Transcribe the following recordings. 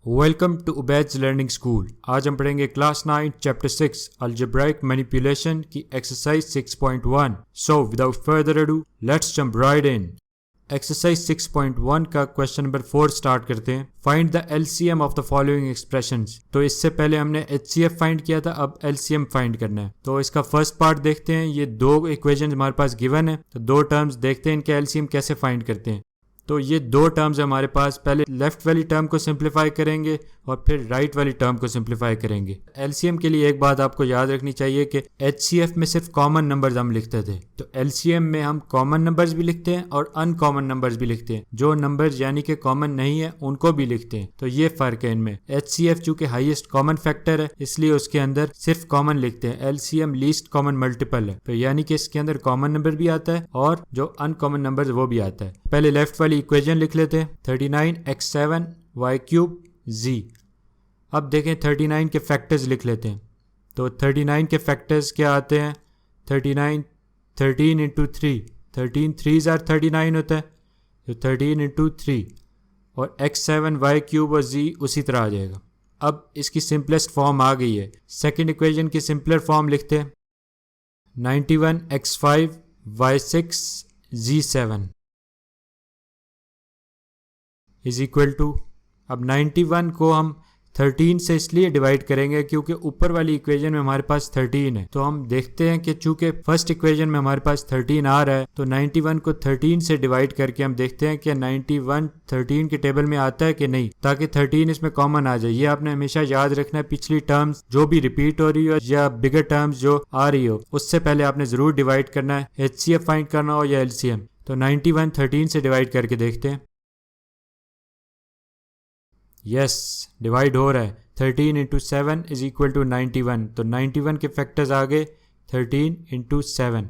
Welcome to Ubaid's learning school. आज हम पढ़ेंगे क्लास 9 चैप्टर 6 अलजेब्राइक मैनिपुलेशन की exercise 6.1। So without further ado let's jump right in. Exercise 6.1 का question number 4 start करते हैं। Find the LCM of the following expressions. तो इससे पहले हमने एचसीएफ फाइंड किया था, अब एलसीएम फाइंड करना है। तो इसका फर्स्ट पार्ट देखते हैं। ये दो इक्वेशन हमारे पास गिवन है, तो दो टर्म्स देखते हैं इनके एलसीएम कैसे फाइंड करते हैं। तो ये दो टर्म्स हमारे पास, पहले लेफ्ट वाली टर्म को सिंप्लीफाई करेंगे और फिर राइट वाली टर्म को सिंप्लीफाई करेंगे। एलसीएम के लिए एक बात आपको याद रखनी चाहिए कि एचसीएफ में सिर्फ कॉमन नंबर्स हम लिखते थे, तो एलसीएम में हम कॉमन नंबर्स भी लिखते हैं और अनकॉमन नंबर्स भी लिखते हैं। जो नंबर्स यानी कि कॉमन नहीं है उनको भी लिखते हैं, तो ये फर्क है इनमें। एचसीएफ चूंकि हाईएस्ट कॉमन फैक्टर है इसलिए उसके अंदर सिर्फ कॉमन लिखते हैं। एलसीएम लीस्ट कॉमन मल्टीपल है, तो यानी कि इसके अंदर कॉमन नंबर भी आता है और जो अनकॉमन नंबर वो भी आता है। पहले लेफ्ट वाली इक्वेशन लिख लेते हैं, 39x7 y³ z। अब देखें 39 के फैक्टर्स लिख लेते हैं। तो 39 के फैक्टर्स क्या आते हैं? 13 into 3, 13 3s are 39 होता है, तो 13 into 3 और x7 y³ और z उसी तरह आ जाएगा। अब इसकी सिंपलेस्ट फॉर्म आ गई है। सेकेंड इक्वेशन की सिंपलर फॉर्म लिखते हैं, 91x5 y6 z7 is equal to, अब 91 को हम 13 से इसलिए डिवाइड करेंगे क्योंकि ऊपर वाली इक्वेशन में हमारे पास 13 है। तो हम देखते हैं कि चूंकि फर्स्ट इक्वेशन में हमारे पास 13 आ रहा है, तो 91 को 13 से डिवाइड करके हम देखते हैं कि 91 13 के टेबल में आता है कि नहीं, ताकि 13 इसमें कॉमन आ जाए। ये आपने हमेशा याद रखना है। पिछली टर्म्स जो भी रिपीट हो रही हो या बिगर टर्म्स जो आ रही हो, उससे पहले आपने जरूर डिवाइड करना है, एचसीएफ फाइंड करना हो या एलसीएम। तो 91 13 से डिवाइड करके देखते हैं। यस, डिवाइड हो रहा है। 13 into 7 इज इक्वल टू 91। तो 91 के फैक्टर्स आ गए 13 into 7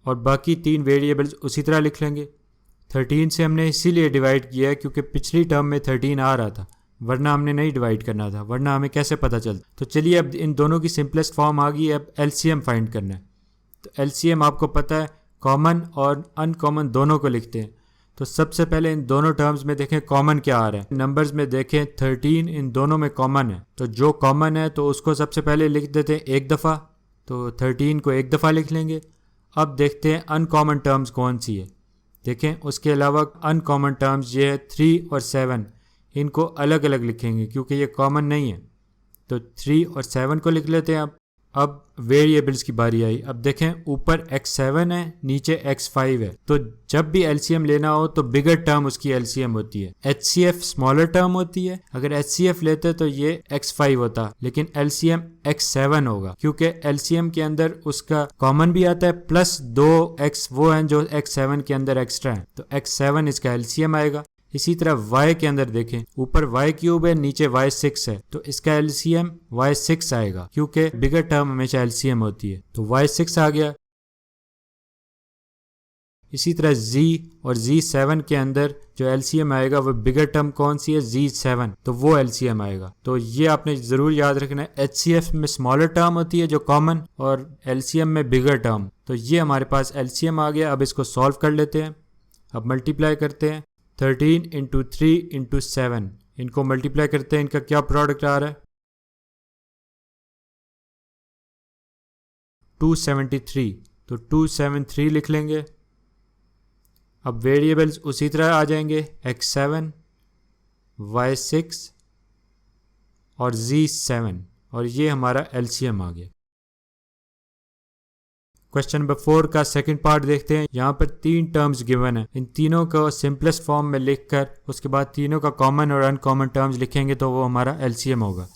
और बाकी तीन वेरिएबल्स उसी तरह लिख लेंगे। 13 से हमने इसीलिए डिवाइड किया है क्योंकि पिछली टर्म में 13 आ रहा था, वरना हमने नहीं डिवाइड करना था, वरना हमें कैसे पता चलता। तो चलिए अब इन दोनों की सिंपलेस्ट फॉर्म आ गई है, अब एलसीएम फाइंड करना है। तो एलसीएम आपको पता है कॉमन और अनकॉमन दोनों को लिखते हैं। तो सबसे पहले इन दोनों टर्म्स में देखें कॉमन क्या आ रहा है। नंबर्स में देखें 13 इन दोनों में कॉमन है, तो जो कॉमन है तो उसको सबसे पहले लिख देते हैं एक दफ़ा, तो 13 को एक दफ़ा लिख लेंगे। अब देखते हैं अनकॉमन टर्म्स कौन सी है। देखें उसके अलावा अनकॉमन टर्म्स ये है 3 और 7, इनको अलग अलग लिखेंगे क्योंकि ये कॉमन नहीं है। तो 3 और 7 को लिख लेते हैं। अब वेरिएबल्स की बारी आई। अब देखें ऊपर x7 है, नीचे x5 है, तो जब भी एलसीएम लेना हो तो बिगर टर्म उसकी एलसीएम होती है। एचसीएफ स्मॉलर टर्म होती है। अगर एचसीएफ लेते तो ये x5 होता, लेकिन एलसीएम x7 होगा क्योंकि एलसीएम के अंदर उसका कॉमन भी आता है प्लस 2x वो हैं जो x7 के अंदर एक्स्ट्रा है, तो x7 इसका एलसीएम आएगा। इसी तरह y के अंदर देखें, ऊपर y³ है, नीचे y6 है, तो इसका एलसीएम y6 आएगा क्योंकि बिगर टर्म हमेशा एलसीएम होती है, तो y6 आ गया। इसी तरह z और z7 के अंदर जो एलसीएम आएगा वो बिगर टर्म कौन सी है? z7, तो वो एलसीएम आएगा। तो ये आपने जरूर याद रखना है। एचसीएफ में स्मॉलर टर्म होती है जो कॉमन, और एलसीएम में बिगर टर्म। तो ये हमारे पास एलसीएम आ गया। अब इसको सॉल्व कर लेते हैं। अब मल्टीप्लाई करते हैं, 13 into 3 into 7, इनको मल्टीप्लाई करते हैं। इनका क्या प्रोडक्ट आ रहा है? 273, तो 273 लिख लेंगे। अब वेरिएबल्स उसी तरह आ जाएंगे, x7 y6 और z7, और ये हमारा एलसीएम आ गया। क्वेश्चन नंबर 4 का सेकंड पार्ट देखते हैं। यहाँ पर 3 टर्म्स गिवन है, इन तीनों को सिंपलेस्ट फॉर्म में लिखकर उसके बाद तीनों का कॉमन और अनकॉमन टर्म्स लिखेंगे तो वो हमारा एलसीएम होगा।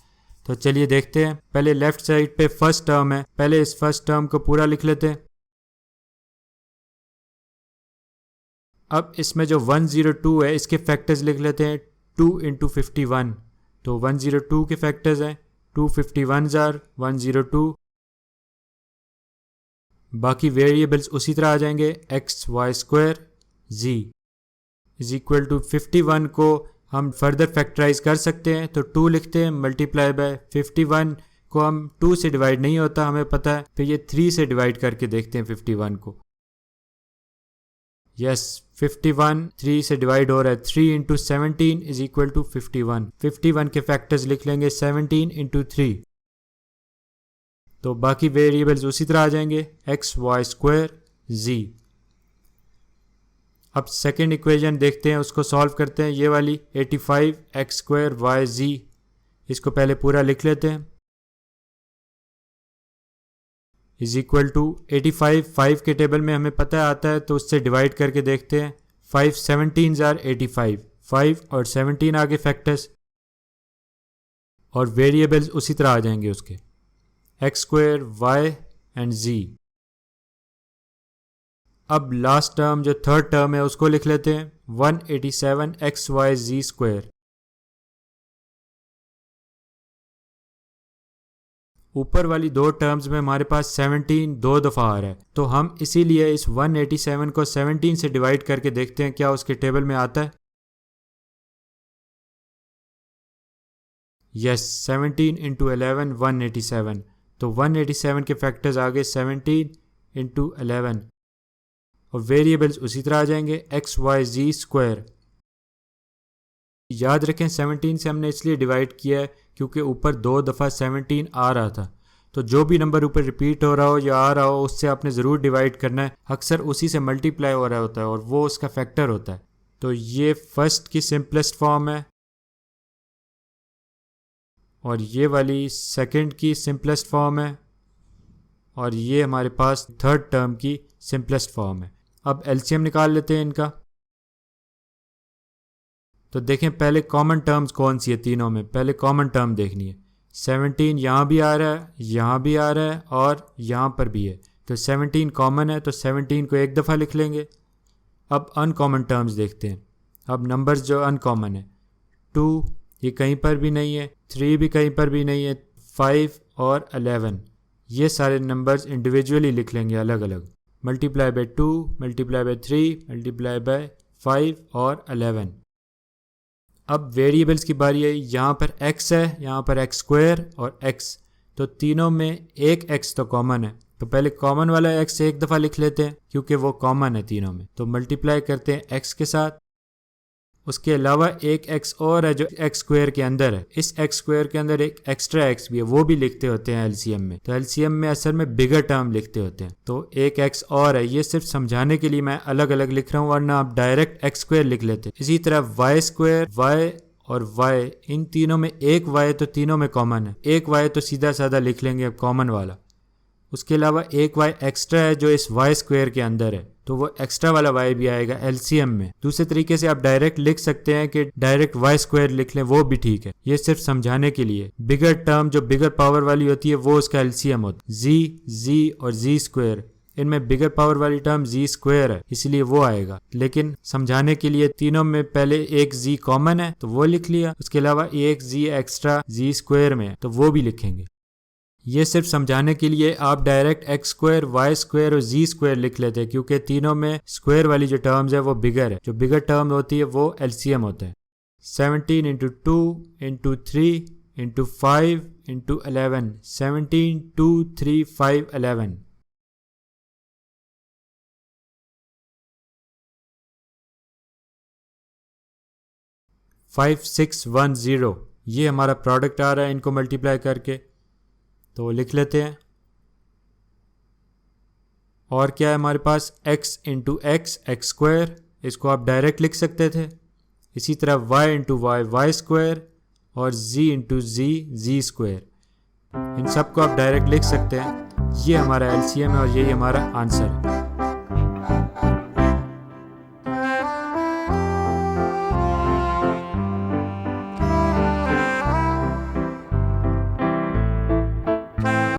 तो चलिए देखते हैं। पहले लेफ्ट साइड पे फर्स्ट टर्म है, पहले इस फर्स्ट टर्म को पूरा लिख लेते हैं। अब इसमें जो 102 है इसके फैक्टर्स लिख लेते हैं, 2 into 51, तो 102 के फैक्टर्स हैं, 251s are 102। बाकी वेरिएबल्स उसी तरह आ जाएंगे, x y² z is equal to 51 को हम फर्दर फैक्टराइज कर सकते हैं, तो 2 लिखते हैं मल्टीप्लाई बाय 51 को हम 2 से डिवाइड नहीं होता हमें पता है, फिर ये 3 से डिवाइड करके देखते हैं 51 को। यस 51 3 से डिवाइड हो रहा है, 3 इंटू 17 इज इक्वल टू 51। 51 के फैक्टर्स लिख लेंगे 17 इंटू 3, तो बाकी वेरिएबल्स उसी तरह आ जाएंगे, एक्स वाई स्क्वायर जी। अब सेकेंड इक्वेशन देखते हैं, उसको सॉल्व करते हैं। ये वाली 85 एक्स स्क्वायर वाई जी, इसको पहले पूरा लिख लेते हैं, इज इक्वल टू 85 5 के टेबल में हमें पता आता है, तो उससे डिवाइड करके देखते हैं। 5 17 आर 85, 5 और 17 आगे फैक्टर्स, और वेरिएबल्स उसी तरह आ जाएंगे उसके, एक्स स्क्वायर वाई एंड जी। अब लास्ट टर्म जो थर्ड टर्म है उसको लिख लेते हैं, 187 एक्स वाई जी स्क्वायर। ऊपर वाली दो टर्म्स में हमारे पास 17 दो दफ़ा आ रहा है, तो हम इसीलिए इस 187 को 17 से डिवाइड करके देखते हैं क्या उसके टेबल में आता है। यस 17 इंटू 11 187, तो 187 के फैक्टर्स आ गए 17 इंटू 11, और वेरिएबल्स उसी तरह आ जाएंगे, एक्स वाई जी स्क्वायर। याद रखें 17 से हमने इसलिए डिवाइड किया है क्योंकि ऊपर दो दफ़ा 17 आ रहा था, तो जो भी नंबर ऊपर रिपीट हो रहा हो या आ रहा हो उससे आपने ज़रूर डिवाइड करना है, अक्सर उसी से मल्टीप्लाई हो रहा होता है और वो उसका फैक्टर होता है। तो ये फर्स्ट की सिंपलेस्ट फॉर्म है और ये वाली सेकंड की सिंपलेस्ट फॉर्म है, और ये हमारे पास थर्ड टर्म की सिंपलेस्ट फॉर्म है। अब एलसीएम निकाल लेते हैं इनका। तो देखें पहले कॉमन टर्म्स कौन सी है तीनों में, पहले कॉमन टर्म देखनी है। 17 यहाँ भी आ रहा है, यहाँ भी आ रहा है और यहाँ पर भी है, तो 17 कॉमन है, तो 17 को एक दफ़ा लिख लेंगे। अब अनकॉमन टर्म्स देखते हैं। अब नंबर्स जो अनकॉमन है, 2 ये कहीं पर भी नहीं है, 3 भी कहीं पर भी नहीं है, 5 और 11 ये सारे नंबर्स इंडिविजुअली लिख लेंगे अलग अलग, multiply by 2 multiply by 3 multiply by 5 और 11। अब वेरिएबल्स की बारी है, यहाँ पर x है, यहाँ पर एक्स स्क्वायर और x, तो तीनों में एक x तो कॉमन है, तो पहले कॉमन वाला x एक दफ़ा लिख लेते हैं क्योंकि वो कॉमन है तीनों में, तो मल्टीप्लाई करते हैं x के साथ। उसके अलावा एक x और है जो x स्क्वायर के अंदर है, इस x स्क्वायर के अंदर एक एक्स्ट्रा x भी है, वो भी लिखते होते हैं एलसीएम में, तो एलसीएम में असल में बिगर टर्म लिखते होते हैं, तो एक x और है। ये सिर्फ समझाने के लिए मैं अलग अलग लिख रहा हूँ, वरना आप डायरेक्ट x स्क्वायर लिख लेते। इसी तरह y स्क्वायर, y और y, इन तीनों में एक y तो तीनों में कॉमन है, एक y तो सीधा साधा लिख लेंगे कॉमन वाला। उसके अलावा एक y एक्स्ट्रा है जो इस y स्क्वायर के अंदर है, तो वो एक्स्ट्रा वाला y भी आएगा एलसीएम में। दूसरे तरीके से आप डायरेक्ट लिख सकते हैं कि डायरेक्ट y स्क्वायर लिख लें, वो भी ठीक है, ये सिर्फ समझाने के लिए। बिगर टर्म जो बिगर पावर वाली होती है वो उसका एलसीएम होता है, z और z स्क्वायर, इनमें बिगर पावर वाली टर्म z स्क्वायर है इसलिए वो आएगा, लेकिन समझाने के लिए तीनों में पहले एक z कॉमन है तो वो लिख लिया, उसके अलावा एक z एक्स्ट्रा z स्क्वायर में है तो वो भी लिखेंगे। ये सिर्फ समझाने के लिए आप direct x square, y square और जी स्क्वायर लिख लेते हैं क्योंकि तीनों में स्क्वायर वाली जो टर्म्स है वो बिगर है, जो बिगर टर्म होती है वो एलसीएम होता है। 17 into 2 into 3 into 5 into 11, 17 2 3 5 11। Five 6 1 0 ये हमारा प्रोडक्ट आ रहा है इनको मल्टीप्लाई करके, तो लिख लेते हैं। और क्या है हमारे पास, x into x x square, इसको आप डायरेक्ट लिख सकते थे। इसी तरह y into y y square और z into z z square, इन सब को आप डायरेक्ट लिख सकते हैं। ये हमारा एलसीएम है और यही हमारा आंसर है।